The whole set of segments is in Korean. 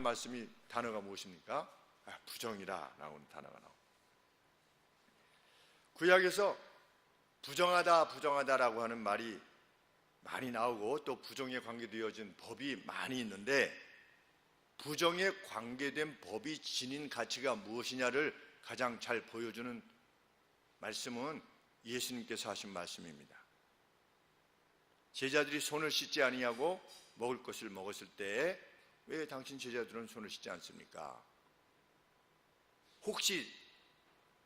말씀이 단어가 무엇입니까? 부정이라 나오는 단어가 나옵니다. 구약에서 부정하다라고 하는 말이 많이 나오고 또 부정에 관계되어진 법이 많이 있는데, 부정에 관계된 법이 지닌 가치가 무엇이냐를 가장 잘 보여주는 말씀은 예수님께서 하신 말씀입니다. 제자들이 손을 씻지 아니하고 먹을 것을 먹었을 때 왜 당신 제자들은 손을 씻지 않습니까? 혹시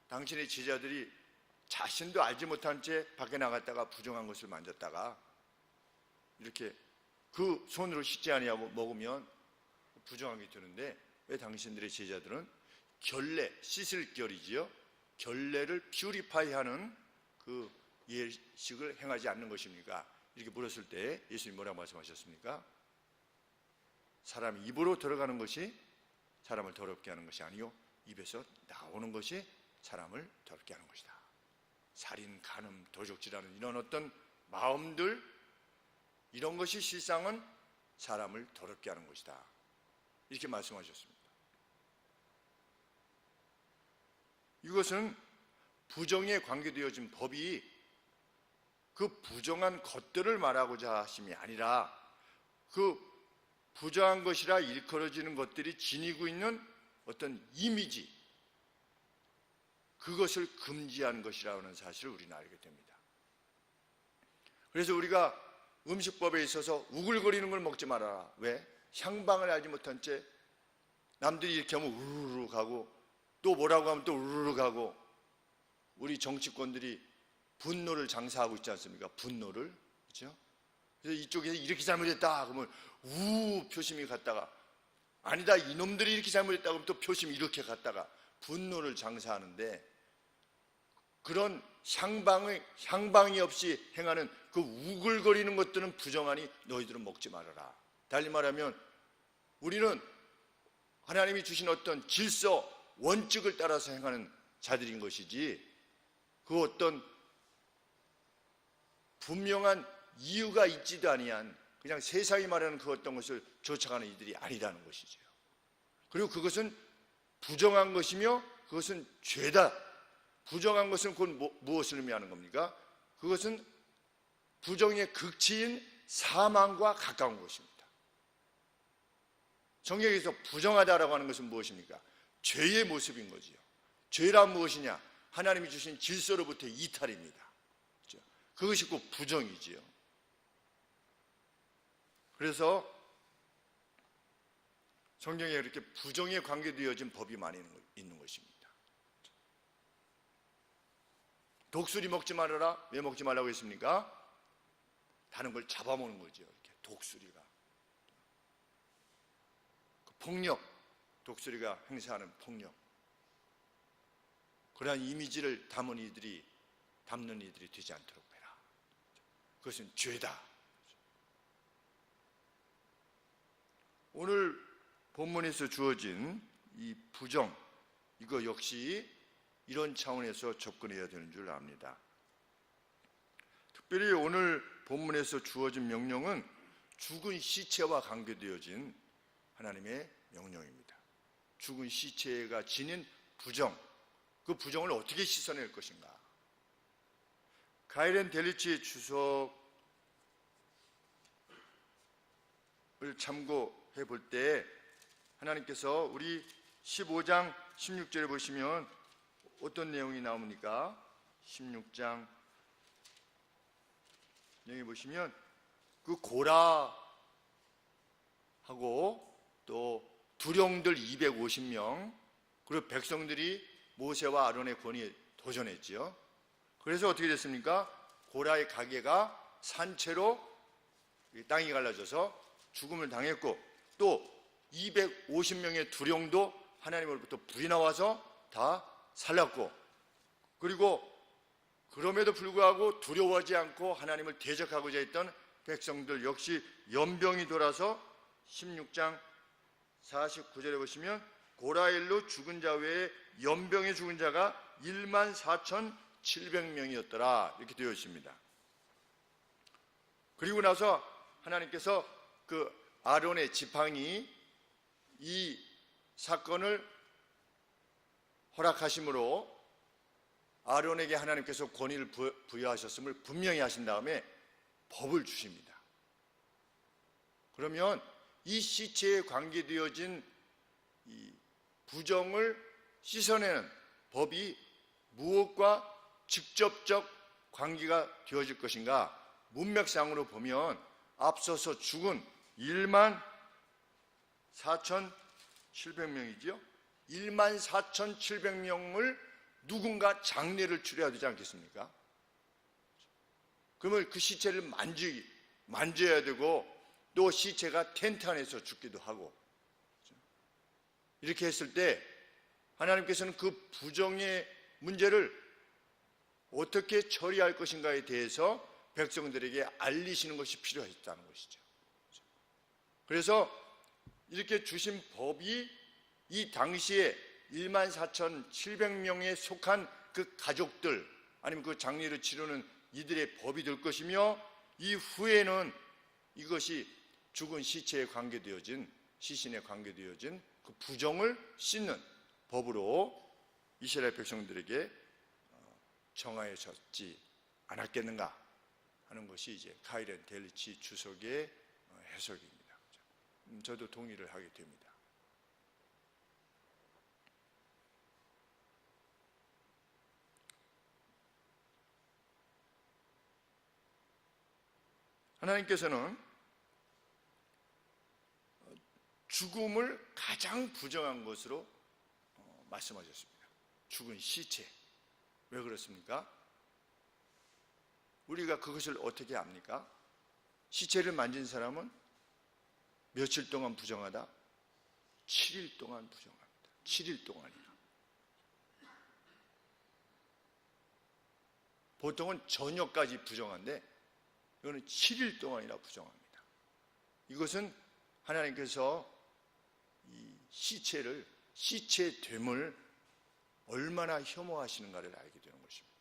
당신의 제자들이 자신도 알지 못한 채 밖에 나갔다가 부정한 것을 만졌다가 이렇게 그 손으로 씻지 아니하고 먹으면 부정하게 되는데, 왜 당신들의 제자들은 결례, 씻을 결이지요, 결례를 퓨리파이하는 그 예식을 행하지 않는 것입니까? 이렇게 물었을 때 예수님 뭐라고 말씀하셨습니까? 사람이 입으로 들어가는 것이 사람을 더럽게 하는 것이 아니요, 입에서 나오는 것이 사람을 더럽게 하는 것이다. 살인, 간음, 도적질하는 이런 어떤 마음들, 이런 것이 실상은 사람을 더럽게 하는 것이다. 이렇게 말씀하셨습니다. 이것은 부정에 관계되어진 법이 그 부정한 것들을 말하고자 하심이 아니라, 그 부정한 것이라 일컬어지는 것들이 지니고 있는 어떤 이미지, 그것을 금지하는 것이라는 사실을 우리는 알게 됩니다. 그래서 우리가 음식법에 있어서 우글거리는 걸 먹지 말아라. 왜? 향방을 알지 못한 채 남들이 이렇게 하면 우르르 가고, 또 뭐라고 하면 또 우르르 가고, 우리 정치권들이 분노를 장사하고 있지 않습니까? 분노를, 그렇죠? 그래서 이쪽에서 이렇게 잘못했다 그러면 표심이 갔다가, 아니다 이놈들이 이렇게 잘못했다 그러면 또 표심이 이렇게 갔다가 분노를 장사하는데, 그런 향방이 없이 행하는 그 우글거리는 것들은 부정하니 너희들은 먹지 말아라. 달리 말하면 우리는 하나님이 주신 어떤 질서, 원칙을 따라서 행하는 자들인 것이지, 그 어떤 분명한 이유가 있지도 아니한 그냥 세상이 말하는 그 어떤 것을 쫓아가는 이들이 아니라는 것이죠. 그리고 그것은 부정한 것이며 그것은 죄다. 부정한 것은 그건 무엇을 의미하는 겁니까? 그것은 부정의 극치인 사망과 가까운 것입니다. 성경에서 부정하다라고 하는 것은 무엇입니까? 죄의 모습인 거지요. 죄란 무엇이냐? 하나님이 주신 질서로부터의 이탈입니다. 그렇죠? 그것이 곧 부정이지요. 그래서 성경에 이렇게 부정에 관계되어진 법이 많이 있는 것입니다. 독수리 먹지 말아라. 왜 먹지 말라고 했습니까? 다른 걸 잡아먹는 거죠. 이렇게 독수리가. 폭력, 독수리가 행사하는 폭력, 그러한 이미지를 담는 이들이 되지 않도록 해라. 그것은 죄다. 오늘 본문에서 주어진 이 부정, 이거 역시 이런 차원에서 접근해야 되는 줄 압니다. 특별히 오늘 본문에서 주어진 명령은 죽은 시체와 관계되어진 하나님의 명령입니다. 죽은 시체가 지닌 부정, 그 부정을 어떻게 씻어낼 것인가. 가이렌 델리치 주석을 참고해 볼 때 하나님께서 우리 15장 16절에 보시면 어떤 내용이 나옵니까? 16장 여기 보시면 그 고라하고 또 두령들 250명, 그리고 백성들이 모세와 아론의 권위에 도전했지요. 그래서 어떻게 됐습니까? 고라의 가게가 산채로 땅이 갈라져서 죽음을 당했고, 또 250명의 두령도 하나님으로부터 불이 나와서 다 살랐고, 그리고 그럼에도 불구하고 두려워하지 않고 하나님을 대적하고자 했던 백성들 역시 연병이 돌아서 16장 49절에 보시면 고라의 일로 죽은 자 외에 연병에 죽은 자가 14,700명이었더라 이렇게 되어 있습니다. 그리고 나서 하나님께서 그 아론의 지팡이 이 사건을 허락하심으로 아론에게 하나님께서 권위를 부여하셨음을 분명히 하신 다음에 법을 주십니다. 그러면 이 시체에 관계되어진 이 부정을 씻어내는 법이 무엇과 직접적 관계가 되어질 것인가? 문맥상으로 보면 앞서서 죽은 14,700명이죠. 14,700명을 누군가 장례를 치러야 되지 않겠습니까? 그러면 그 시체를 만져야 되고 또 시체가 텐트 안에서 죽기도 하고, 이렇게 했을 때 하나님께서는 그 부정의 문제를 어떻게 처리할 것인가에 대해서 백성들에게 알리시는 것이 필요했다는 것이죠. 그래서 이렇게 주신 법이 이 당시에 14,700명에 속한 그 가족들, 아니면 그 장례를 치르는 이들의 법이 될 것이며, 이후에는 이것이 죽은 시체에 관계되어진, 시신에 관계되어진 그 부정을 씻는 법으로 이스라엘 백성들에게 정하여졌지 않았겠는가 하는 것이 이제 카이렌 델리치 주석의 해석입니다. 저도 동의를 하게 됩니다. 하나님께서는 죽음을 가장 부정한 것으로 말씀하셨습니다. 죽은 시체. 왜 그렇습니까? 우리가 그것을 어떻게 압니까? 시체를 만진 사람은 며칠 동안 부정하다? 7일 동안 부정합니다. 7일 동안이요. 보통은 저녁까지 부정한데 이거는 7일 동안이나 부정합니다. 이것은 하나님께서 이 시체됨을 얼마나 혐오하시는가를 알게 되는 것입니다.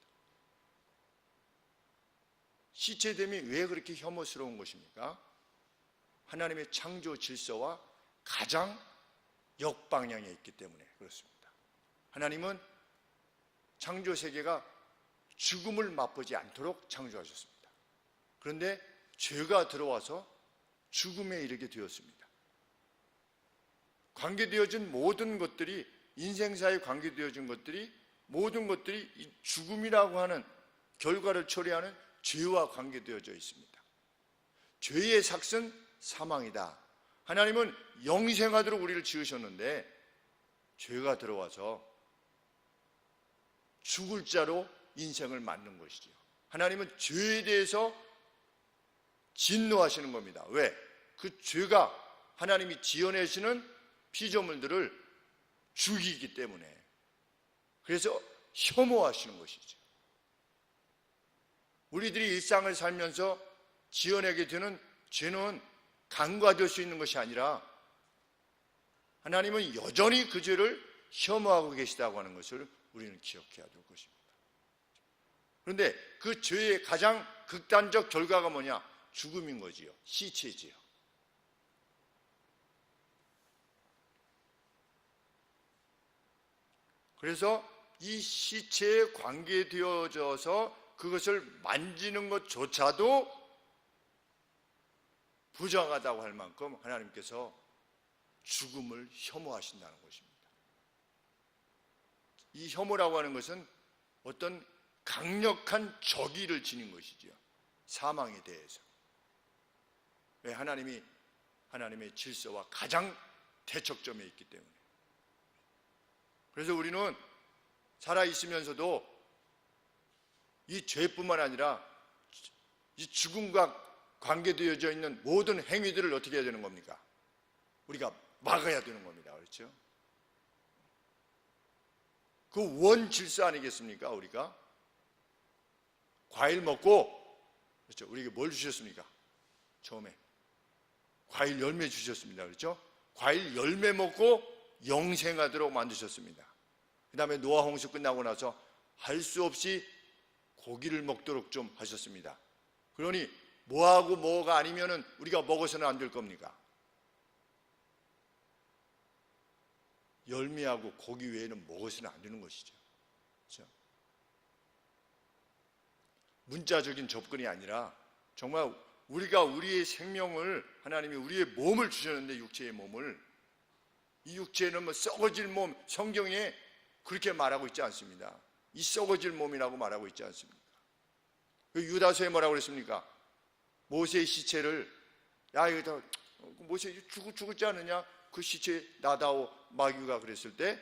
시체됨이 왜 그렇게 혐오스러운 것입니까? 하나님의 창조 질서와 가장 역방향에 있기 때문에 그렇습니다. 하나님은 창조 세계가 죽음을 맛보지 않도록 창조하셨습니다. 그런데 죄가 들어와서 죽음에 이르게 되었습니다. 관계되어진 모든 것들이, 인생사에 관계되어진 것들이, 모든 것들이 이 죽음이라고 하는 결과를 초래하는 죄와 관계되어져 있습니다. 죄의 삭은 사망이다. 하나님은 영생하도록 우리를 지으셨는데 죄가 들어와서 죽을 자로 인생을 만든 것이죠. 하나님은 죄에 대해서 진노하시는 겁니다. 왜? 그 죄가 하나님이 지어내시는 피조물들을 죽이기 때문에. 그래서 혐오하시는 것이죠. 우리들이 일상을 살면서 지어내게 되는 죄는 간과될 수 있는 것이 아니라 하나님은 여전히 그 죄를 혐오하고 계시다고 하는 것을 우리는 기억해야 될 것입니다. 그런데 그 죄의 가장 극단적 결과가 뭐냐? 죽음인 거지요. 시체지요. 그래서 이 시체에 관계되어져서 그것을 만지는 것조차도 부정하다고 할 만큼 하나님께서 죽음을 혐오하신다는 것입니다. 이 혐오라고 하는 것은 어떤 강력한 적의를 지닌 것이죠. 사망에 대해서. 왜? 하나님의 질서와 가장 대척점에 있기 때문에. 그래서 우리는 살아있으면서도 이 죄뿐만 아니라 이 죽음과 관계되어져 있는 모든 행위들을 어떻게 해야 되는 겁니까? 우리가 막아야 되는 겁니다. 그렇죠? 그 원질서 아니겠습니까? 우리가 과일 먹고, 그렇죠? 우리에게 뭘 주셨습니까? 처음에 과일 열매 주셨습니다. 그렇죠? 과일 열매 먹고 영생하도록 만드셨습니다. 그 다음에 노아 홍수 끝나고 나서 할 수 없이 고기를 먹도록 좀 하셨습니다. 그러니 뭐하고 뭐가 아니면은 우리가 먹어서는 안 될 겁니까? 열매하고 고기 외에는 먹어서는 안 되는 것이죠. 그렇죠? 문자적인 접근이 아니라 정말 우리가 우리의 생명을, 하나님이 우리의 몸을 주셨는데, 육체의 몸을, 이 육체는 뭐 썩어질 몸, 성경에 그렇게 말하고 있지 않습니다. 이 썩어질 몸이라고 말하고 있지 않습니까? 그 유다서에 뭐라고 그랬습니까? 모세의 시체를, 야 이거 다 모세 죽었지 않느냐? 그 시체 나다오 마귀가 그랬을 때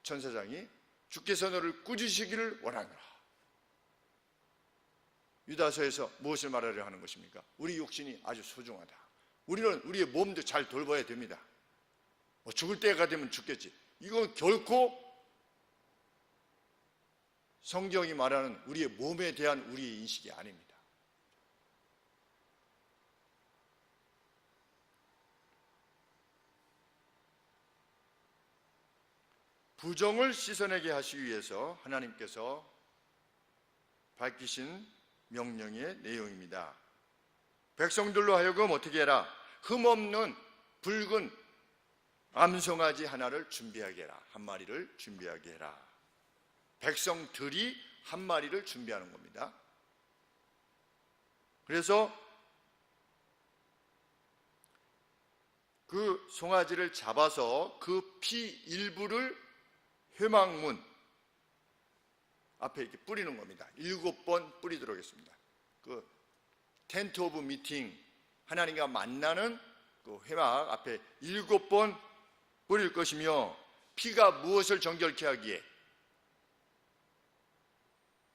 천사장이 주께서 너를 꾸짖으시기를 원하노라. 유다서에서 무엇을 말하려 하는 것입니까? 우리 육신이 아주 소중하다. 우리는 우리의 몸도 잘 돌봐야 됩니다. 뭐 죽을 때가 되면 죽겠지. 이건 결코 성경이 말하는 우리의 몸에 대한 우리의 인식이 아닙니다. 부정을 씻어내게 하시기 위해서 하나님께서 밝히신 명령의 내용입니다. 백성들로 하여금 어떻게 해라? 흠없는 붉은 암송아지 하나를 준비하게 해라. 한 마리를 준비하게 해라. 백성들이 한 마리를 준비하는 겁니다. 그래서 그 송아지를 잡아서 그 피 일부를 회막문 앞에 이렇게 뿌리는 겁니다. 7번 뿌리도록 했습니다. 그 텐트 오브 미팅, 하나님과 만나는 그 회막 앞에 7번 뿌릴 것이며, 피가 무엇을 정결케 하기에?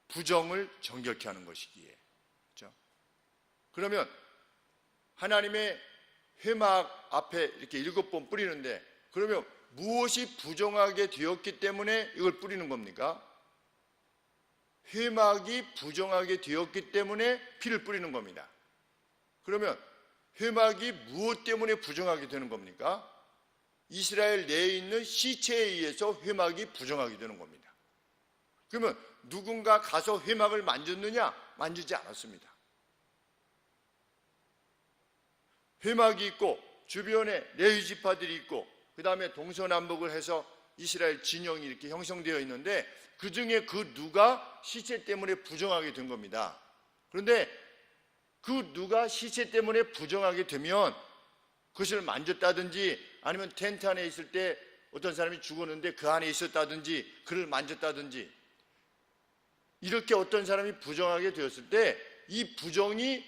부정을 정결케 하는 것이기에. 그렇죠? 그러면 하나님의 회막 앞에 이렇게 7번 뿌리는데, 그러면 무엇이 부정하게 되었기 때문에 이걸 뿌리는 겁니까? 회막이 부정하게 되었기 때문에 피를 뿌리는 겁니다. 그러면 회막이 무엇 때문에 부정하게 되는 겁니까? 이스라엘 내에 있는 시체에 의해서 회막이 부정하게 되는 겁니다. 그러면 누군가 가서 회막을 만졌느냐? 만지지 않았습니다. 회막이 있고 주변에 레위 지파들이 있고 그 다음에 동서남북을 해서 이스라엘 진영이 이렇게 형성되어 있는데, 그 중에 그 누가 시체 때문에 부정하게 된 겁니다. 그런데 그 누가 시체 때문에 부정하게 되면 그것을 만졌다든지, 아니면 텐트 안에 있을 때 어떤 사람이 죽었는데 그 안에 있었다든지 그를 만졌다든지, 이렇게 어떤 사람이 부정하게 되었을 때 이 부정이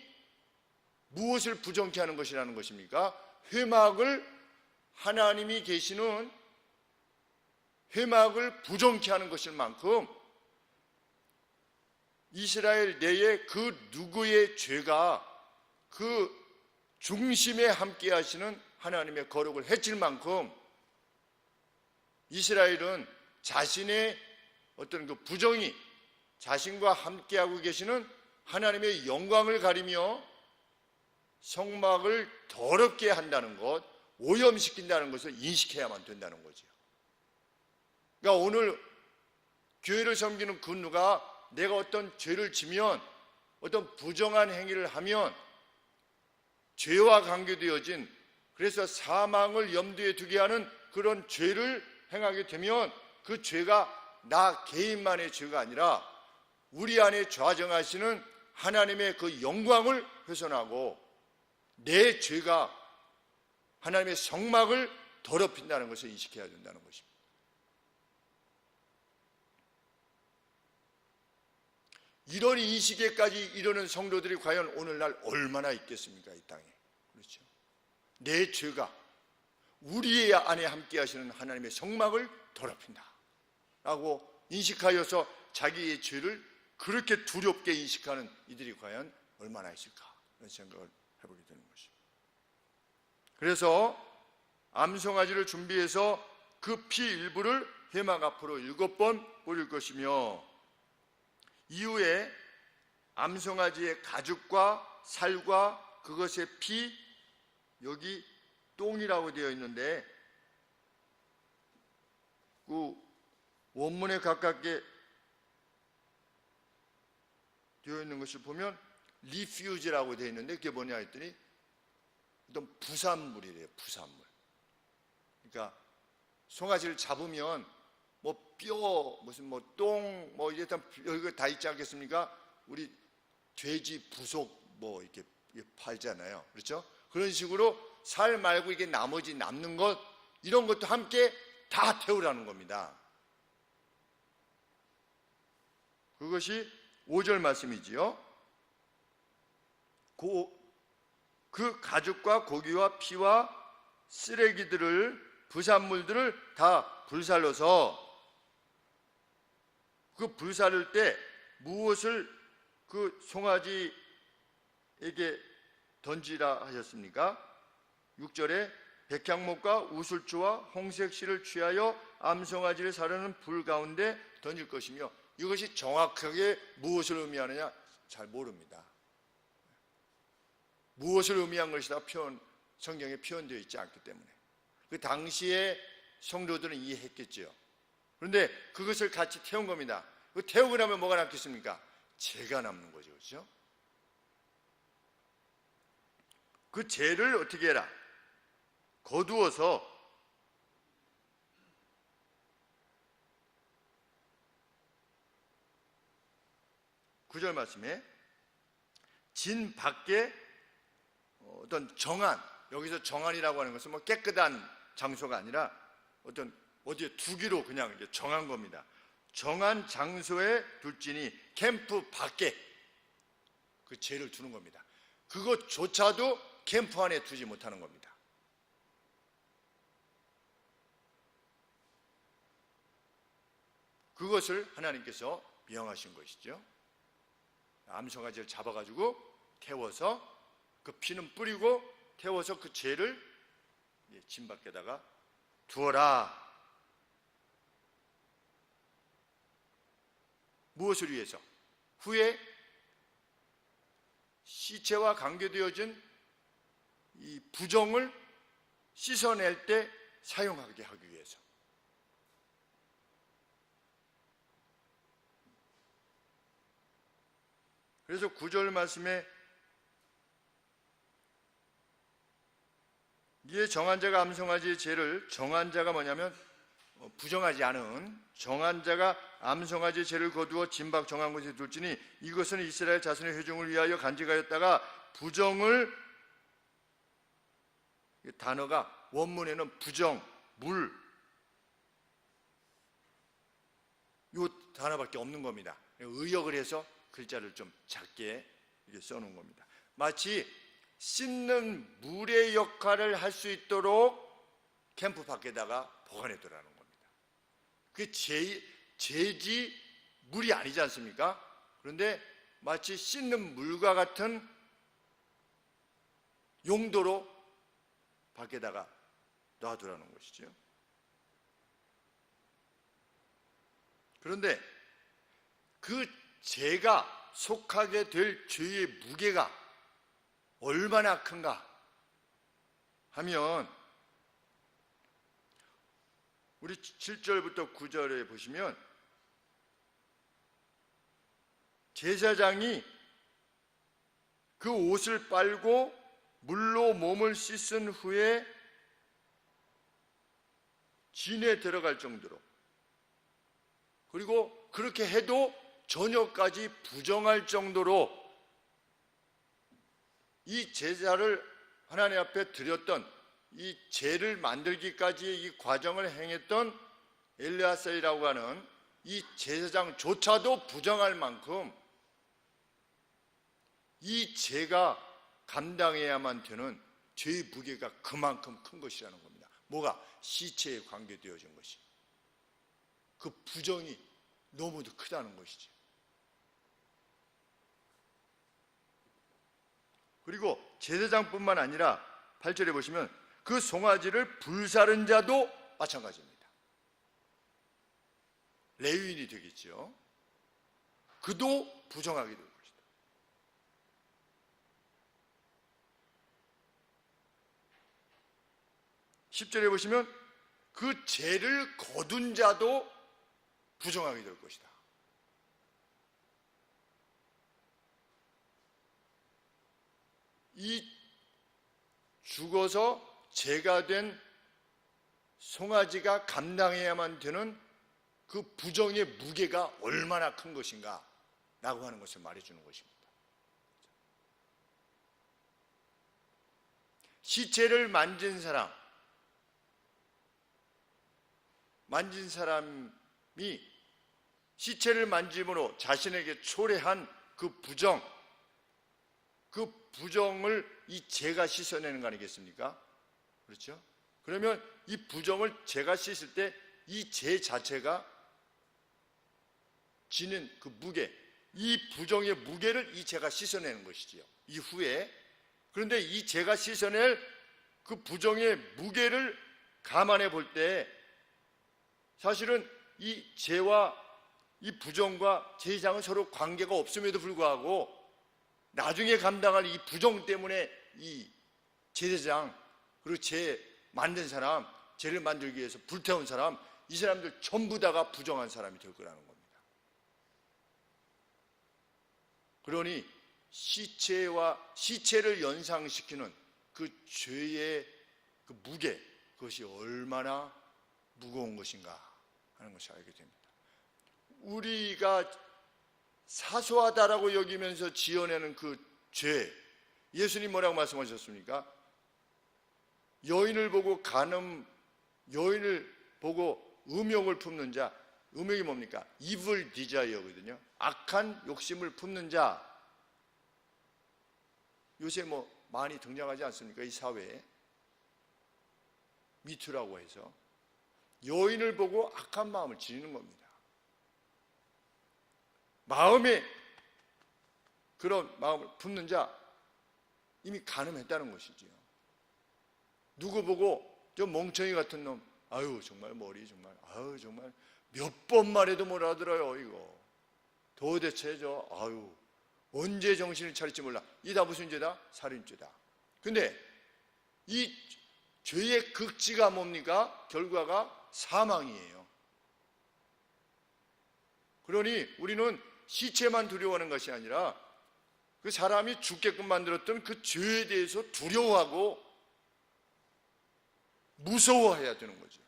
무엇을 부정케 하는 것이라는 것입니까? 회막을, 하나님이 계시는 회막을 부정케 하는 것일 만큼 이스라엘 내에 그 누구의 죄가 그 중심에 함께 하시는 하나님의 거룩을 해칠 만큼 이스라엘은 자신의 어떤 그 부정이 자신과 함께하고 계시는 하나님의 영광을 가리며 성막을 더럽게 한다는 것, 오염시킨다는 것을 인식해야만 된다는 거죠. 그러니까 오늘 교회를 섬기는 그 누가 내가 어떤 죄를 지면, 어떤 부정한 행위를 하면 죄와 관계되어진, 그래서 사망을 염두에 두게 하는 그런 죄를 행하게 되면 그 죄가 나 개인만의 죄가 아니라 우리 안에 좌정하시는 하나님의 그 영광을 훼손하고 내 죄가 하나님의 성막을 더럽힌다는 것을 인식해야 된다는 것입니다. 이런 인식에까지 이르는 성도들이 과연 오늘날 얼마나 있겠습니까? 이 땅에. 그렇죠? 내 죄가 우리의 안에 함께 하시는 하나님의 성막을 더럽힌다 라고 인식하여서 자기의 죄를 그렇게 두렵게 인식하는 이들이 과연 얼마나 있을까? 그런 생각을 해보게 되는 것입니다. 그래서 암송아지를 준비해서 그 피 일부를 회막 앞으로 7번 뿌릴 것이며, 이후에 암송아지의 가죽과 살과 그것의 피, 여기 똥이라고 되어 있는데 그 원문에 가깝게 되어 있는 것을 보면 리퓨즈라고 되어 있는데 그게 뭐냐 했더니 어떤 부산물이래요. 부산물. 그러니까 송아지를 잡으면 뭐 뼈, 무슨 뭐 똥, 뭐 이게 다 있지 않겠습니까? 우리 돼지 부속 뭐 이렇게 팔잖아요. 그렇죠? 그런 식으로 살 말고 이게 나머지 남는 것, 이런 것도 함께 다 태우라는 겁니다. 그것이 5절 말씀이지요. 그 가죽과 고기와 피와 쓰레기들을, 부산물들을 다 불살러서, 그 불살를 때 무엇을 그 송아지에게 던지라 하셨습니까? 6절에 백향목과 우슬초와 홍색 실을 취하여 암송아지를 사르는 불 가운데 던질 것이며, 이것이 정확하게 무엇을 의미하느냐 잘 모릅니다. 무엇을 의미한 것이다 성경에 표현되어 있지 않기 때문에 그 당시에 성도들은 이해했겠죠. 그런데 그것을 같이 태운 겁니다. 그 태우고 나면 뭐가 남겠습니까? 재가 남는 거죠. 그렇죠? 그 재를 어떻게 해라? 거두어서 구절 말씀에 진 밖에 어떤 정한, 여기서 정한이라고 하는 것은 뭐 깨끗한 장소가 아니라 어떤 어디에 두기로 그냥 이제 정한 겁니다. 정한 장소에 둘지니 캠프 밖에 그 재를 두는 겁니다. 그것조차도 캠프 안에 두지 못하는 겁니다. 그것을 하나님께서 명하신 것이죠. 암송아지를 잡아가지고 태워서 그 피는 뿌리고 태워서 그 죄를 진 밖에다가 두어라. 무엇을 위해서? 후에 시체와 관계되어진 이 부정을 씻어낼 때 사용하게 하기 위해서. 그래서 9절 말씀에 이에 정한 자가 암송아지의 죄를, 정한 자가 뭐냐면 부정하지 않은 정한 자가 암송아지의 죄를 거두어 진박 정한 곳에 둘지니 이것은 이스라엘 자손의 회중을 위하여 간직하였다가 부정을, 단어가 원문에는 부정, 물, 이 단어밖에 없는 겁니다. 의역을 해서 글자를 좀 작게 이렇게 써놓은 겁니다. 마치 씻는 물의 역할을 할 수 있도록 캠프 밖에다가 보관해두라는 겁니다. 그게 재지 물이 아니지 않습니까? 그런데 마치 씻는 물과 같은 용도로 밖에다가 놔두라는 것이죠. 그런데 그 죄가 속하게 될 죄의 무게가 얼마나 큰가 하면 우리 7절부터 9절에 보시면 제사장이 그 옷을 빨고 물로 몸을 씻은 후에 진에 들어갈 정도로, 그리고 그렇게 해도 저녁까지 부정할 정도로 이 제사를 하나님 앞에 드렸던, 이 제를 만들기까지의 이 과정을 행했던 엘르아살이라고 하는 이 제사장조차도 부정할 만큼 이 제가 감당해야만 되는 죄의 무게가 그만큼 큰 것이라는 겁니다. 뭐가? 시체에 관계되어진 것이. 그 부정이 너무도 크다는 것이지. 그리고 제사장뿐만 아니라 8절에 보시면 그 송아지를 불사른 자도 마찬가지입니다. 레위인이 되겠죠. 그도 부정하게 될 것이다. (10절에) 보시면 그 죄를 거둔 자도 부정하게 될 것이다. 이 죽어서 죄가 된 송아지가 감당해야만 되는 그 부정의 무게가 얼마나 큰 것인가 라고 하는 것을 말해주는 것입니다. 시체를 만진 사람이 시체를 만짐으로 자신에게 초래한 그 부정을 이 죄가 씻어내는 거 아니겠습니까? 그렇죠? 그러면 이 부정을 죄가 씻을 때 이 죄 자체가 지는 그 무게, 이 부정의 무게를 이 죄가 씻어내는 것이지요. 이후에. 그런데 이 죄가 씻어낼 그 부정의 무게를 감안해 볼 때 사실은 이 죄와 이 부정과 제사장은 서로 관계가 없음에도 불구하고 나중에 감당할 이 부정 때문에 이 제사장 그리고 죄 만든 사람, 죄를 만들기 위해서 불태운 사람, 이 사람들 전부 다가 부정한 사람이 될 거라는 겁니다. 그러니 시체를 연상시키는 그 죄의 그 무게, 그것이 얼마나 무거운 것인가 하는 것을 알게 됩니다. 우리가 사소하다라고 여기면서 지어내는 그 죄, 예수님 뭐라고 말씀하셨습니까? 여인을 보고 음욕을 품는 자, 음욕이 뭡니까? evil desire거든요. 악한 욕심을 품는 자. 요새 많이 등장하지 않습니까? 이 사회에. 미투라고 해서 여인을 보고 악한 마음을 지니는 겁니다. 마음에 그런 마음을 품는 자 이미 간음했다는 것이지요. 누구 보고 저 멍청이 같은 놈, 아유 정말 머리 정말, 아유 정말 몇 번 말해도 못 알아들어요 이거. 도대체 아유 언제 정신을 차릴지 몰라. 이 다 무슨 죄다? 살인죄다. 근데 이 죄의 극치가 뭡니까? 결과가 사망이에요. 그러니 우리는 시체만 두려워하는 것이 아니라 그 사람이 죽게끔 만들었던 그 죄에 대해서 두려워하고 무서워해야 되는 거죠.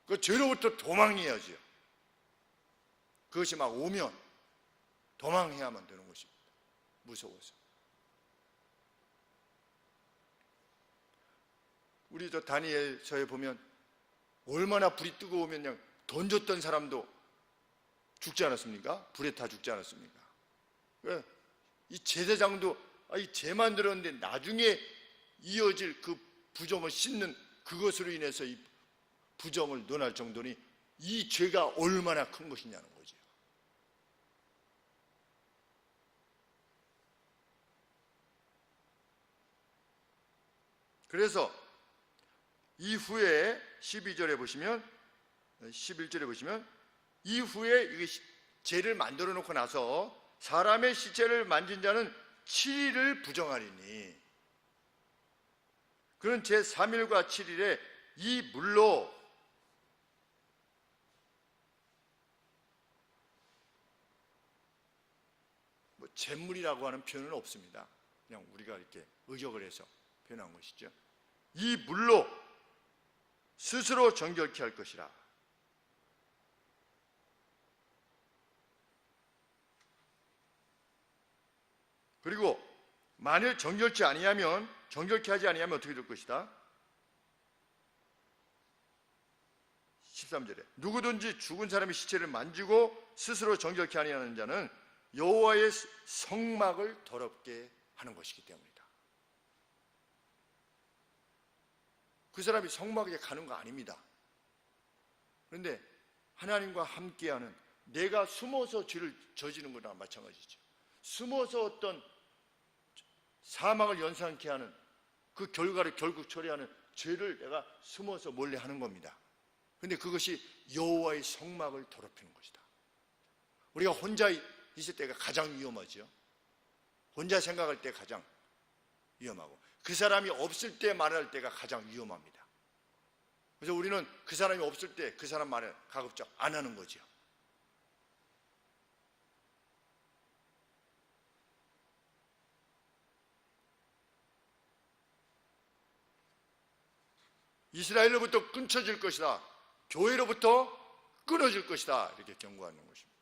그 죄로부터 도망해야죠. 그것이 막 오면 도망해야만 되는 것입니다. 무서워서. 우리 저 다니엘서에 보면 얼마나 불이 뜨거우면 그냥 던졌던 사람도 죽지 않았습니까? 불에 다 죽지 않았습니까? 이 제사장도 이 죄 만들었는데 나중에 이어질 그 부정을 씻는 그것으로 인해서 이 부정을 논할 정도니 이 죄가 얼마나 큰 것이냐는 거죠. 그래서 이후에 12절에 보시면 11절에 보시면 이후에 죄를 만들어 놓고 나서 사람의 시체를 만진 자는 7일을 부정하리니 그는 제3일과 7일에 이 물로 잿물이라고 하는 표현은 없습니다. 그냥 우리가 이렇게 의역을 해서 표현한 것이죠. 이 물로 스스로 정결케 할 것이라. 그리고 만일 정결케 하지 아니하면 어떻게 될 것이다? 13절에 누구든지 죽은 사람의 시체를 만지고 스스로 정결케 아니하는 자는 여호와의 성막을 더럽게 하는 것이기 때문이다. 그 사람이 성막에 가는 거 아닙니다. 그런데 하나님과 함께하는, 내가 숨어서 죄를 저지르는 거랑 마찬가지죠. 숨어서 어떤 사망을 연상케 하는 그 결과를 결국 초래하는 죄를 내가 숨어서 몰래 하는 겁니다. 그런데 그것이 여호와의 성막을 더럽히는 것이다. 우리가 혼자 있을 때가 가장 위험하죠. 혼자 생각할 때 가장 위험하고 그 사람이 없을 때 말할 때가 가장 위험합니다. 그래서 우리는 그 사람이 없을 때 그 사람 말을 가급적 안 하는 거죠. 이스라엘로부터 끊쳐질 것이다. 교회로부터 끊어질 것이다. 이렇게 경고하는 것입니다.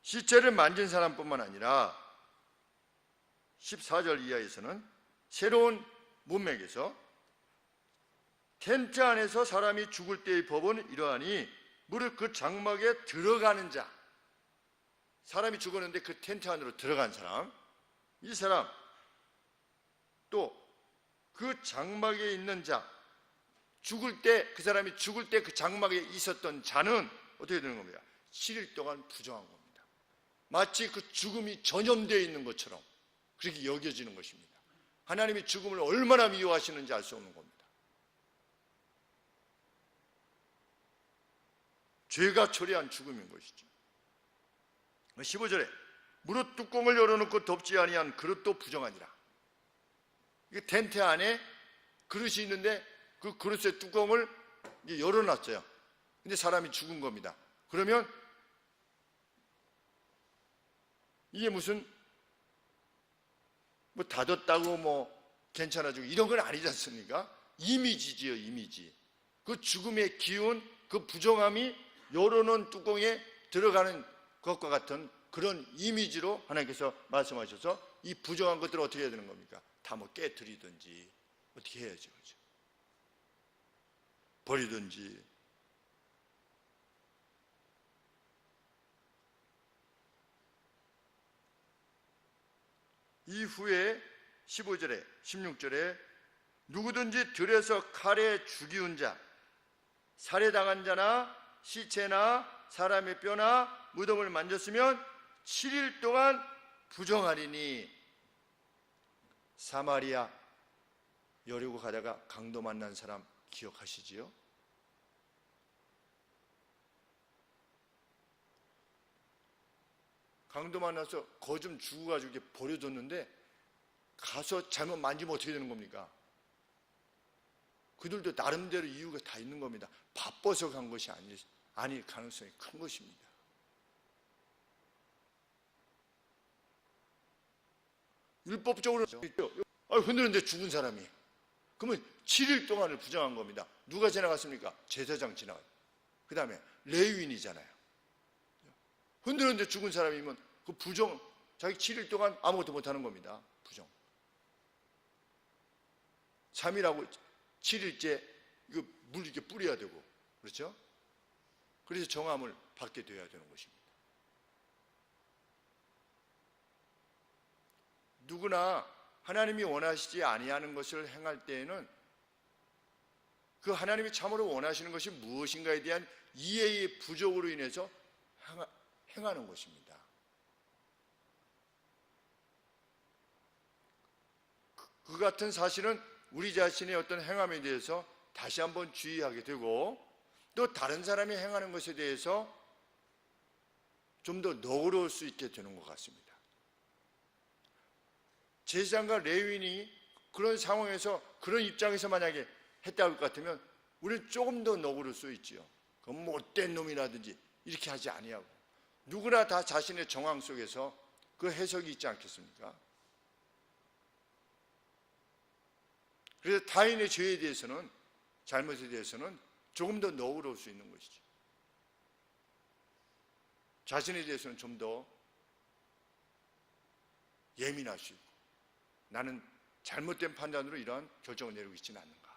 시체를 만진 사람뿐만 아니라 14절 이하에서는 새로운 문맥에서 텐트 안에서 사람이 죽을 때의 법은 이러하니 무릇 그 장막에 들어가는 자, 사람이 죽었는데 그 텐트 안으로 들어간 사람, 이 사람, 또 그 장막에 있는 자, 죽을 때, 그 사람이 죽을 때 그 장막에 있었던 자는 어떻게 되는 겁니까? 7일 동안 부정한 겁니다. 마치 그 죽음이 전염되어 있는 것처럼 그렇게 여겨지는 것입니다. 하나님이 죽음을 얼마나 미워하시는지 알 수 없는 겁니다. 죄가 초래한 죽음인 것이죠. 15절에 무릇 뚜껑을 열어놓고 덮지 아니한 그릇도 부정하니라. 이 텐트 안에 그릇이 있는데 그 그릇의 뚜껑을 열어놨어요. 근데 사람이 죽은 겁니다. 그러면 이게 무슨 뭐 닫았다고 뭐 괜찮아지고 이런 건 아니지 않습니까? 이미지지요, 이미지. 그 죽음의 기운, 그 부정함이 열어놓은 뚜껑에 들어가는 것과 같은 그런 이미지로 하나님께서 말씀하셔서 이 부정한 것들을 어떻게 해야 되는 겁니까? 다 뭐 깨뜨리든지 어떻게 해야죠, 그렇죠? 버리든지. 이후에 15절에 16절에 누구든지 들에서 칼에 죽이운 자, 살해당한 자나 시체나 사람의 뼈나 무덤을 만졌으면 7일 동안 부정하리니. 사마리아 여리고 가다가 강도 만난 사람 기억하시지요? 강도 만나서 거 좀 주고 가지고 이렇게 버려줬는데 가서 잘못 만지면 어떻게 되는 겁니까? 그들도 나름대로 이유가 다 있는 겁니다. 바빠서 간 것이 아닐 가능성이 큰 것입니다. 율법적으로 흔들었는데 죽은 사람이, 그러면 7일 동안을 부정한 겁니다. 누가 지나갔습니까? 제사장 지나갔어요. 그 다음에 레위인이잖아요. 흔들었는데 죽은 사람이면 그 부정, 자기 7일 동안 아무것도 못하는 겁니다. 부정. 3일하고 7일째 이거 물 이렇게 뿌려야 되고, 그렇죠? 그래서 정함을 받게 되어야 되는 것입니다. 누구나 하나님이 원하시지 아니하는 것을 행할 때에는 그 하나님이 참으로 원하시는 것이 무엇인가에 대한 이해의 부족으로 인해서 행하는 것입니다. 그 같은 사실은 우리 자신의 어떤 행함에 대해서 다시 한번 주의하게 되고, 또 다른 사람이 행하는 것에 대해서 좀 더 너그러울 수 있게 되는 것 같습니다. 제사장과 레위인이 그런 상황에서, 그런 입장에서 만약에 했다 할 것 같으면 우리는 조금 더 너그러울 수 있지요. 그 못된 놈이라든지 이렇게 하지 아니하고, 누구나 다 자신의 정황 속에서 그 해석이 있지 않겠습니까? 그래서 타인의 죄에 대해서는, 잘못에 대해서는 조금 더 너그러울 수 있는 것이죠. 자신에 대해서는 좀 더 예민할 수 있고, 나는 잘못된 판단으로 이러한 결정을 내리고 있지는 않는가.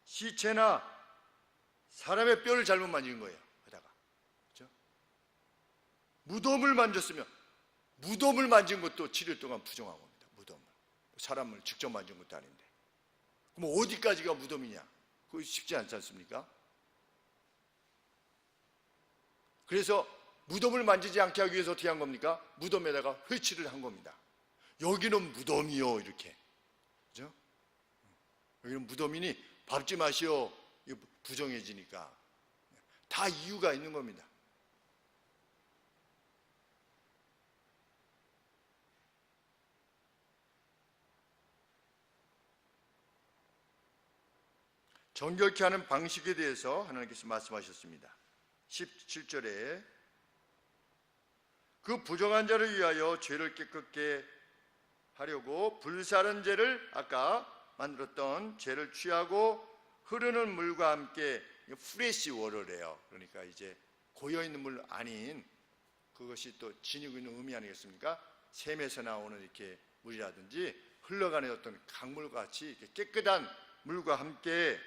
시체나 사람의 뼈를 잘못 만진 거예요. 그러다가, 그렇죠? 무덤을 만졌으면, 무덤을 만진 것도 7일 동안 부정한 겁니다. 무덤을, 사람을 직접 만진 것도 아닌데, 그럼 어디까지가 무덤이냐? 그거 쉽지 않지 않습니까? 그래서 무덤을 만지지 않게 하기 위해서 어떻게 한 겁니까? 무덤에다가 회치를 한 겁니다. 여기는 무덤이요, 이렇게. 그죠? 여기는 무덤이니 밟지 마시오. 부정해지니까. 다 이유가 있는 겁니다. 정결케 하는 방식에 대해서 하나님께서 말씀하셨습니다. 17절에 그 부정한 자를 위하여 죄를 깨끗게 하려고 불사른 죄를 아까 만들었던 죄를 취하고 흐르는 물과 함께 프레시 워터래요. 그러니까 이제 고여있는 물 아닌, 그것이 또 지니고 있는 의미 아니겠습니까? 샘에서 나오는 이렇게 물이라든지 흘러가는 어떤 강물과 같이 이렇게 깨끗한 물과 함께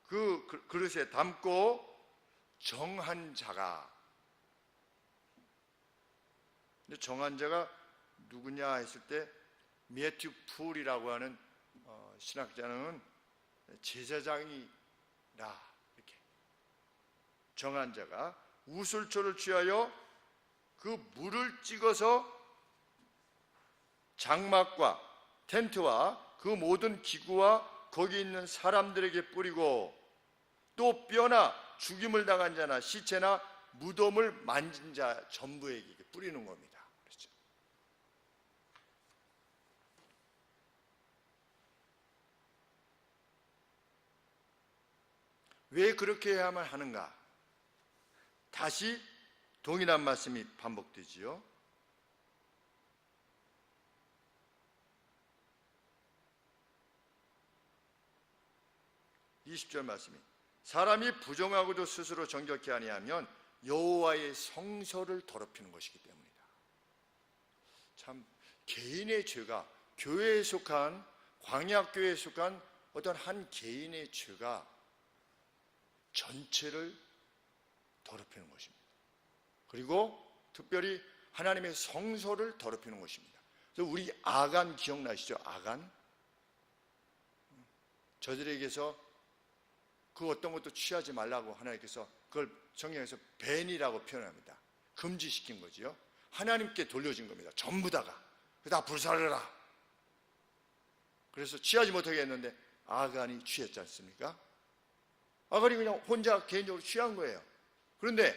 그 그릇에 담고 정한 자가, 정한 자가 누구냐 했을 때 매튜 풀이라고 하는 신학자는 제사장이라, 이렇게 정한 자가 우슬초를 취하여 그 물을 찍어서 장막과 텐트와 그 모든 기구와 거기 있는 사람들에게 뿌리고 또 뼈나 죽임을 당한 자나 시체나 무덤을 만진 자 전부에게 뿌리는 겁니다. 그렇죠? 왜 그렇게 해야만 하는가? 다시 동일한 말씀이 반복되지요. 20절 말씀이 사람이 부정하고도 스스로 정결케 아니하면 여호와의 성소를 더럽히는 것이기 때문이다. 참, 개인의 죄가, 교회에 속한, 광야교회에 속한 어떤 한 개인의 죄가 전체를 더럽히는 것입니다. 그리고 특별히 하나님의 성소를 더럽히는 것입니다. 그래서 우리 아간 기억나시죠? 아간? 저들에게서 그 어떤 것도 취하지 말라고 하나님께서 그걸 성경에서 벤이라고 표현합니다. 금지시킨 거지요. 하나님께 돌려진 겁니다. 전부 다가. 다 불살르라. 그래서 취하지 못하게 했는데 아간이 취했지 않습니까? 아간이 그냥 혼자 개인적으로 취한 거예요. 그런데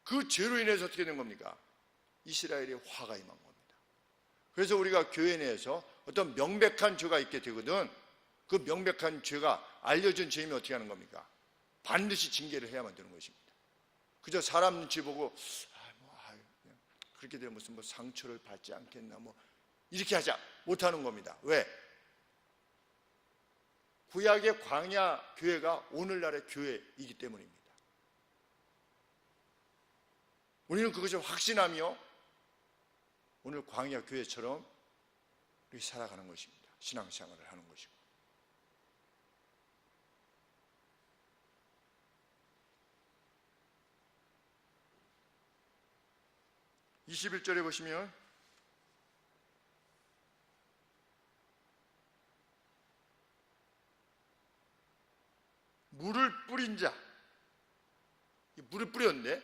그 죄로 인해서 어떻게 된 겁니까? 이스라엘의 화가 임한 겁니다. 그래서 우리가 교회 내에서 어떤 명백한 죄가 있게 되거든, 그 명백한 죄가 알려진 죄이면 어떻게 하는 겁니까? 반드시 징계를 해야만 되는 것입니다. 그저 사람 눈치 보고 그렇게 되면 무슨 상처를 받지 않겠나 이렇게 하지 못하는 겁니다. 왜? 구약의 광야 교회가 오늘날의 교회이기 때문입니다. 우리는 그것을 확신하며 오늘 광야 교회처럼 우리 살아가는 것입니다. 신앙생활을 하는 것이고. 21절에 보시면 물을 뿌린 자, 물을 뿌렸는데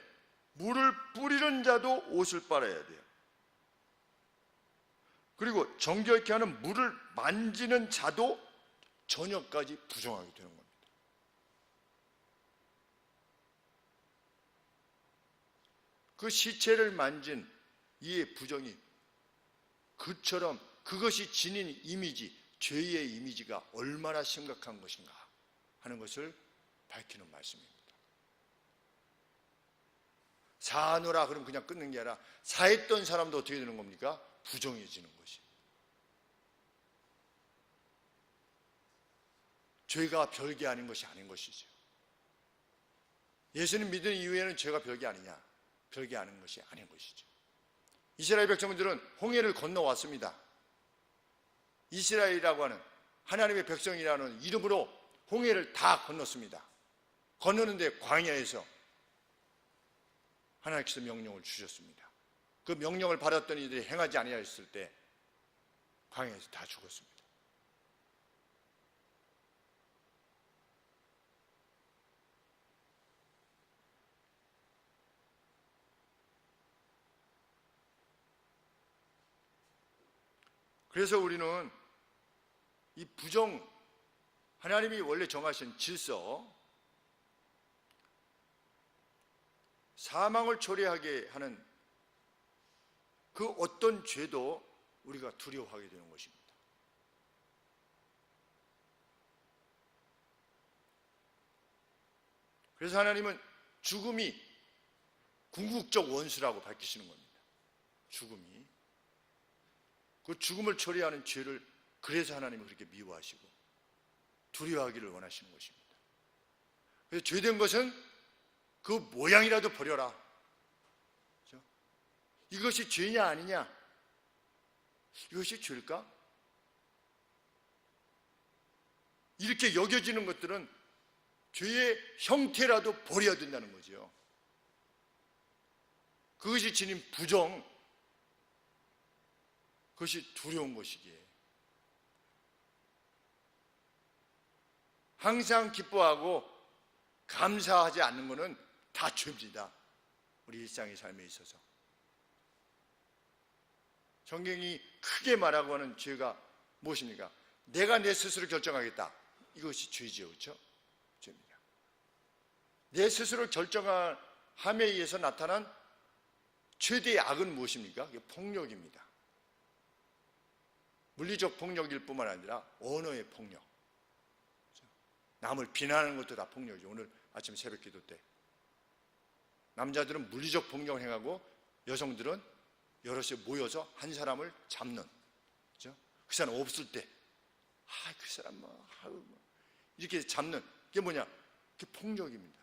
물을 뿌리는 자도 옷을 빨아야 돼요. 그리고 정결케 하는 물을 만지는 자도 저녁까지 부정하게 되는 겁니다. 그 시체를 만진 이 부정이 그처럼 그것이 지닌 이미지, 죄의 이미지가 얼마나 심각한 것인가 하는 것을 밝히는 말씀입니다. 사하노라 그러면 그냥 끊는 게 아니라 사했던 사람도 어떻게 되는 겁니까? 부정해지는 것이. 죄가 별게 아닌 것이 아닌 것이죠. 예수님 믿은 이후에는 죄가 별게 아니냐? 별게 아닌 것이 아닌 것이죠. 이스라엘 백성들은 홍해를 건너왔습니다. 이스라엘이라고 하는 하나님의 백성이라는 이름으로 홍해를 다 건넜습니다. 건너는데 광야에서 하나님께서 명령을 주셨습니다. 그 명령을 받았던 이들이 행하지 아니하였을 때 광야에서 다 죽었습니다. 그래서 우리는 이 하나님이 원래 정하신 질서, 사망을 초래하게 하는 그 어떤 죄도 우리가 두려워하게 되는 것입니다. 그래서 하나님은 죽음이 궁극적 원수라고 밝히시는 겁니다. 죽음이. 그 죽음을 초래하는 죄를 그래서 하나님은 그렇게 미워하시고 두려워하기를 원하시는 것입니다. 그래서 죄된 것은 그 모양이라도 버려라. 그렇죠? 이것이 죄냐 아니냐? 이것이 죄일까? 이렇게 여겨지는 것들은 죄의 형태라도 버려야 된다는 거죠. 그것이 지닌 부정, 그것이 두려운 것이기에 항상 기뻐하고 감사하지 않는 것은 다 죄입니다. 우리 일상의 삶에 있어서. 성경이 크게 말하고 하는 죄가 무엇입니까? 내가 내 스스로 결정하겠다. 이것이 죄지요. 그렇죠? 죄입니다. 내 스스로 결정함에 의해서 나타난 최대의 악은 무엇입니까? 이게 폭력입니다. 물리적 폭력일 뿐만 아니라 언어의 폭력. 남을 비난하는 것도 다 폭력이죠. 오늘 아침 새벽 기도 때 남자들은 물리적 폭력을 행하고 여성들은 여럿이 모여서 한 사람을 잡는, 그렇죠? 그 사람 없을 때 그 사람 이렇게 잡는 게 뭐냐? 그게 폭력입니다.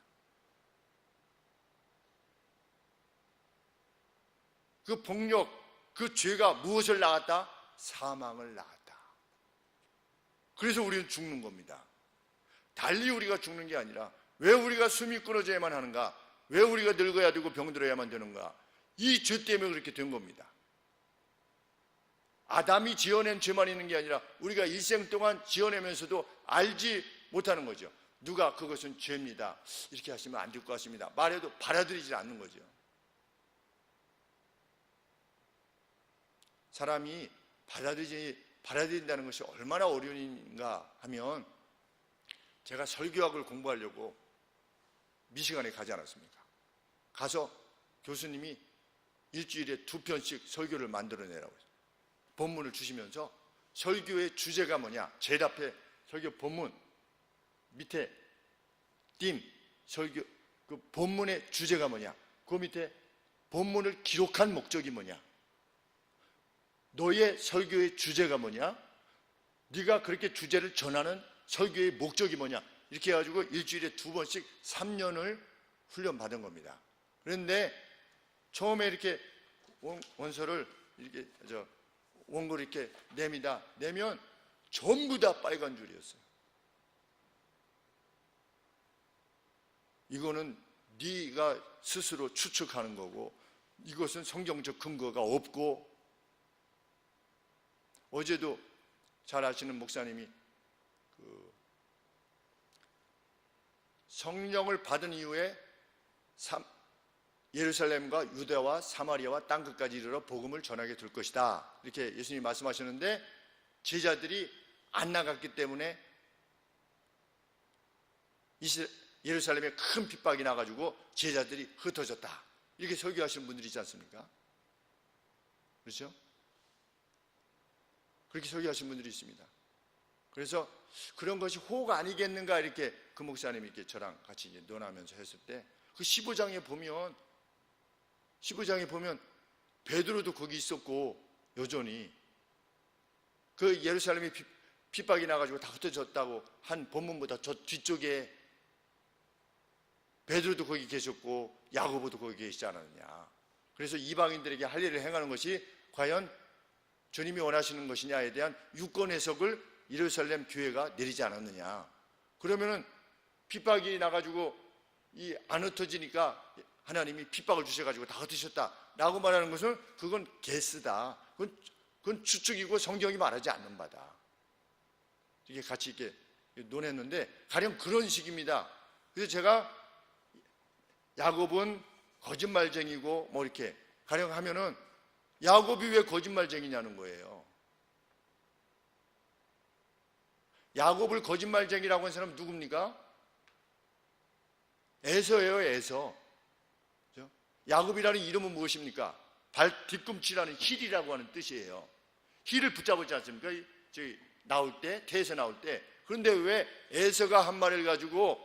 그 폭력, 그 죄가 무엇을 낳았다? 사망을 낳았다. 그래서 우리는 죽는 겁니다. 달리 우리가 죽는 게 아니라 왜 우리가 숨이 끊어져야만 하는가? 왜 우리가 늙어야 되고 병들어야만 되는가? 이 죄 때문에 그렇게 된 겁니다. 아담이 지어낸 죄만 있는 게 아니라 우리가 일생 동안 지어내면서도 알지 못하는 거죠. 누가 그것은 죄입니다, 이렇게 하시면 안 될 것 같습니다 말해도 받아들이지 않는 거죠. 사람이 받아들인다는 것이 얼마나 어려운가 하면, 제가 설교학을 공부하려고 미시간에 가지 않았습니까? 가서 교수님이 일주일에 2편씩 설교를 만들어내라고 했어요. 본문을 주시면서 설교의 주제가 뭐냐, 제일 앞에 설교 본문 밑에 띵 설교 그 본문의 주제가 뭐냐, 그 밑에 본문을 기록한 목적이 뭐냐, 너의 설교의 주제가 뭐냐, 네가 그렇게 주제를 전하는 설교의 목적이 뭐냐, 이렇게 해가지고 일주일에 2번씩 3년을 훈련받은 겁니다. 그런데 처음에 이렇게 원서를 이렇게 원고를 이렇게 내면 전부 다 빨간 줄이었어요. 이거는 네가 스스로 추측하는 거고 이것은 성경적 근거가 없고, 어제도 잘 아시는 목사님이 성령을 받은 이후에 예루살렘과 유대와 사마리아와 땅끝까지 이르러 복음을 전하게 될 것이다, 이렇게 예수님이 말씀하셨는데 제자들이 안 나갔기 때문에 예루살렘에 큰 핍박이 나가지고 제자들이 흩어졌다, 이렇게 설교하시는 분들이 있지 않습니까? 그렇죠? 그렇게 설교하시는 분들이 있습니다. 그래서 그런 것이 호가 아니겠는가, 이렇게 그 목사님이 이렇게 저랑 같이 이제 논하면서 했을 때, 그 15장에 보면 베드로도 거기 있었고, 여전히 그 예루살렘이 핍박이 나가지고 다 흩어졌다고 한 본문보다 저 뒤쪽에 베드로도 거기 계셨고 야고보도 거기 계시지 않았느냐. 그래서 이방인들에게 할 일을 행하는 것이 과연 주님이 원하시는 것이냐에 대한 유권 해석을 예루살렘 교회가 내리지 않았느냐. 그러면은 핍박이 나가지고 안 흩어지니까 하나님이 핍박을 주셔가지고 다 흩으셨다라고 말하는 것은 그건 게스다. 그건 추측이고 성경이 말하지 않는 바다. 이게 같이 이렇게 논했는데 가령 그런 식입니다. 그래서 제가 야곱은 거짓말쟁이고 뭐 이렇게 가령 하면은 야곱이 왜 거짓말쟁이냐는 거예요. 야곱을 거짓말쟁이라고 하는 사람은 누굽니까? 에서예요, 에서. 야곱이라는 이름은 무엇입니까? 뒤꿈치라는 힐이라고 하는 뜻이에요. 힐을 붙잡았지 않습니까? 나올 때, 태에서 나올 때. 그런데 왜 에서가 한 말을 가지고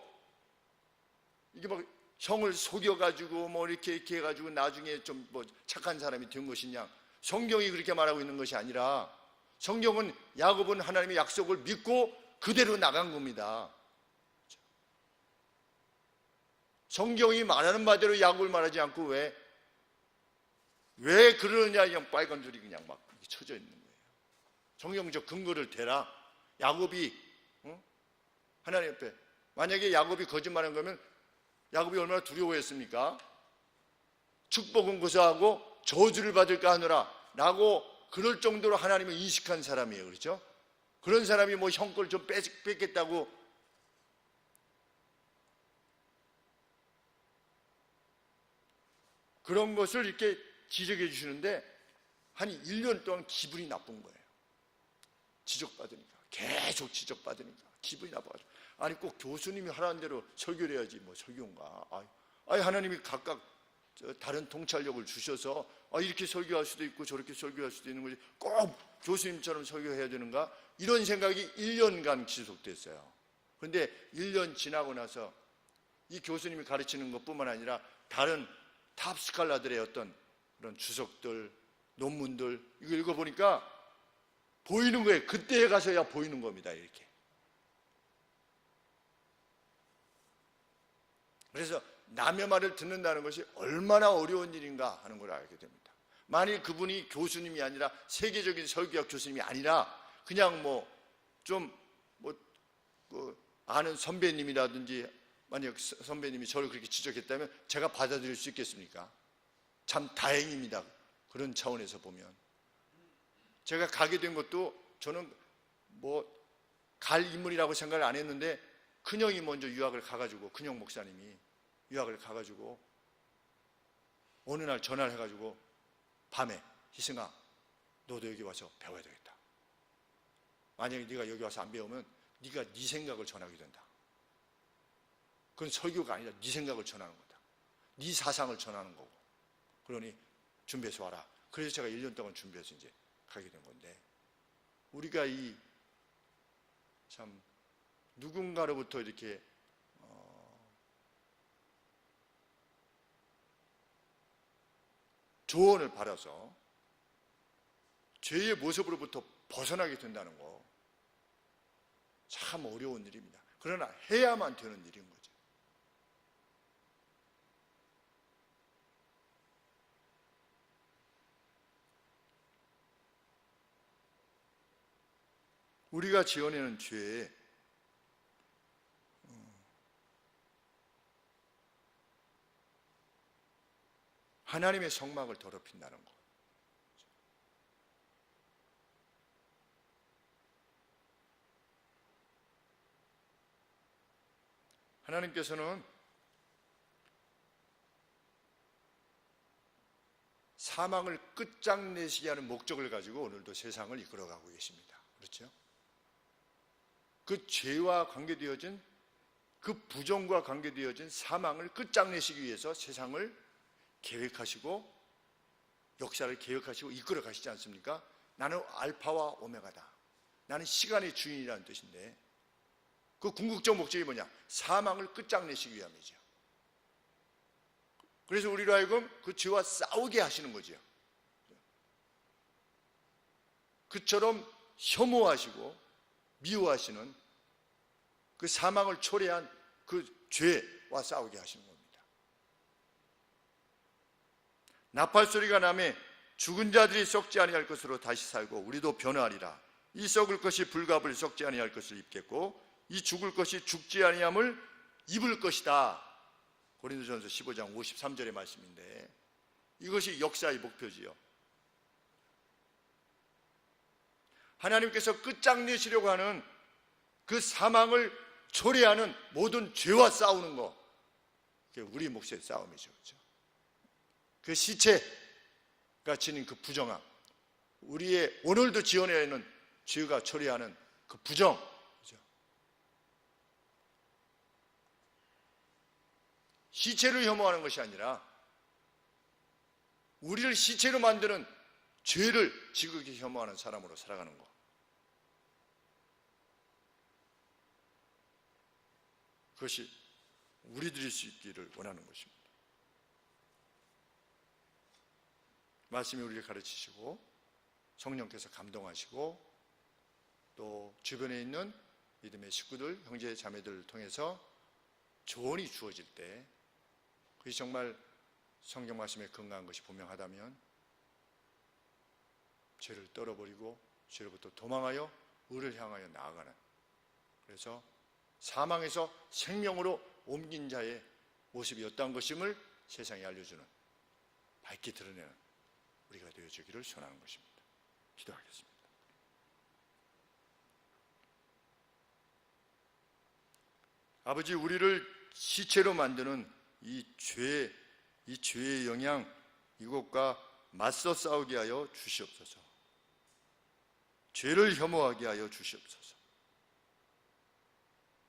이게 막 형을 속여가지고 뭐 이렇게 해가지고 나중에 좀 뭐 착한 사람이 된 것이냐? 성경이 그렇게 말하고 있는 것이 아니라 성경은 야곱은 하나님의 약속을 믿고 그대로 나간 겁니다. 성경이 말하는 바대로 야곱을 말하지 않고 왜 그러느냐, 그냥 빨간 줄이 그냥 막 쳐져 있는 거예요. 성경적 근거를 대라. 야곱이 하나님 앞에, 만약에 야곱이 거짓말한 거면 야곱이 얼마나 두려워했습니까? 축복은 고사하고 저주를 받을까 하느라 라고 그럴 정도로 하나님을 인식한 사람이에요. 그렇죠? 그런 사람이 뭐 형 걸 좀 뺏겠다고 그런 것을 이렇게 지적해 주시는데 한 1년 동안 기분이 나쁜 거예요. 지적받으니까, 계속 지적받으니까 기분이 나빠가지고, 아니 꼭 교수님이 하라는 대로 설교를 해야지 뭐 설교인가? 아니 하나님이 각각 다른 통찰력을 주셔서 이렇게 설교할 수도 있고 저렇게 설교할 수도 있는 거지 꼭 교수님처럼 설교해야 되는가? 이런 생각이 1년간 지속됐어요. 그런데 1년 지나고 나서 이 교수님이 가르치는 것뿐만 아니라 다른 탑스칼라들의 어떤 그런 주석들, 논문들 이거 읽어보니까 보이는 거예요. 그때에 가서야 보이는 겁니다. 이렇게. 그래서 남의 말을 듣는다는 것이 얼마나 어려운 일인가 하는 걸 알게 됩니다. 만일 그분이 교수님이 아니라 세계적인 설교학 교수님이 아니라 그냥 아는 선배님이라든지 만약 선배님이 저를 그렇게 지적했다면 제가 받아들일 수 있겠습니까? 참 다행입니다. 그런 차원에서 보면 제가 가게 된 것도 저는 갈 인물이라고 생각을 안 했는데 큰형이 먼저 유학을 가가지고, 큰형 목사님이 유학을 가가지고 어느 날 전화를 해가지고 밤에, 희승아 너도 여기 와서 배워야 되겠다. 만약에 네가 여기 와서 안 배우면 네가 네 생각을 전하게 된다. 그건 설교가 아니라 네 생각을 전하는 거다. 네 사상을 전하는 거고. 그러니 준비해서 와라. 그래서 제가 1년 동안 준비해서 이제 가게 된 건데, 우리가 참 누군가로부터 이렇게 조언을 받아서 죄의 모습으로부터 벗어나게 된다는 거 참 어려운 일입니다. 그러나 해야만 되는 일인 거죠. 우리가 지어내는 죄에 하나님의 성막을 더럽힌다는 것. 하나님께서는 사망을 끝장내시게 하는 목적을 가지고 오늘도 세상을 이끌어가고 계십니다. 그렇죠? 그 죄와 관계되어진, 그 부정과 관계되어진 사망을 끝장내시기 위해서 세상을 계획하시고 역사를 계획하시고 이끌어 가시지 않습니까? 나는 알파와 오메가다. 나는 시간의 주인이라는 뜻인데, 그 궁극적 목적이 뭐냐? 사망을 끝장내시기 위함이죠. 그래서 우리로 하여금 그 죄와 싸우게 하시는 거죠. 그처럼 혐오하시고 미워하시는 그 사망을 초래한 그 죄와 싸우게 하시는 겁니다. 나팔 소리가 나매 죽은 자들이 썩지 아니할 것으로 다시 살고 우리도 변화하리라. 이 썩을 것이 불갑을 썩지 아니할 것을 입겠고 이 죽을 것이 죽지 아니함을 입을 것이다. 고린도전서 15장 53절의 말씀인데, 이것이 역사의 목표지요. 하나님께서 끝장내시려고 하는 그 사망을 초래하는 모든 죄와 싸우는 거, 그게 우리 몫의 싸움이죠. 그렇죠? 그 시체가 지닌 그 부정함, 우리의 오늘도 지어내야 하는 죄가 초래하는 그 부정, 그렇죠? 시체를 혐오하는 것이 아니라 우리를 시체로 만드는 죄를 지극히 혐오하는 사람으로 살아가는 것. 그것이 우리들일 수 있기를 원하는 것입니다. 말씀이 우리를 가르치시고 성령께서 감동하시고 또 주변에 있는 믿음의 식구들, 형제 자매들을 통해서 조언이 주어질 때 그것이 정말 성경 말씀에 근거한 것이 분명하다면 죄를 떨어버리고 죄로부터 도망하여 의를 향하여 나아가는, 그래서 사망에서 생명으로 옮긴 자의 모습이었다는 것임을 세상에 알려주는, 밝게 드러내는 우리가 되어주기를 소원하는 것입니다. 기도하겠습니다. 아버지, 우리를 시체로 만드는 이 죄의 영향, 이것과 맞서 싸우게 하여 주시옵소서. 죄를 혐오하게 하여 주시옵소서.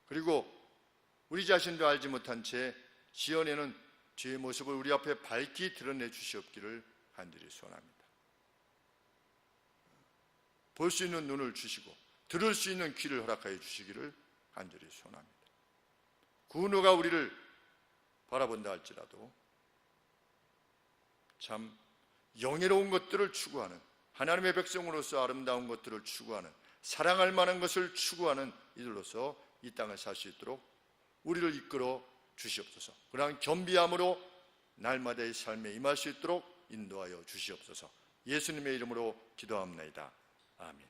그리고 우리 자신도 알지 못한 채 지어내는 죄의 모습을 우리 앞에 밝히 드러내 주시옵기를 간절히 소원합니다. 볼 수 있는 눈을 주시고 들을 수 있는 귀를 허락하여 주시기를 간절히 소원합니다. 그 누가 우리를 바라본다 할지라도 참 영예로운 것들을 추구하는, 하나님의 백성으로서 아름다운 것들을 추구하는, 사랑할 만한 것을 추구하는 이들로서 이 땅을 살 수 있도록 우리를 이끌어 주시옵소서. 그러한 겸비함으로 날마다의 삶에 임할 수 있도록 인도하여 주시옵소서. 예수님의 이름으로 기도합니다. 아멘.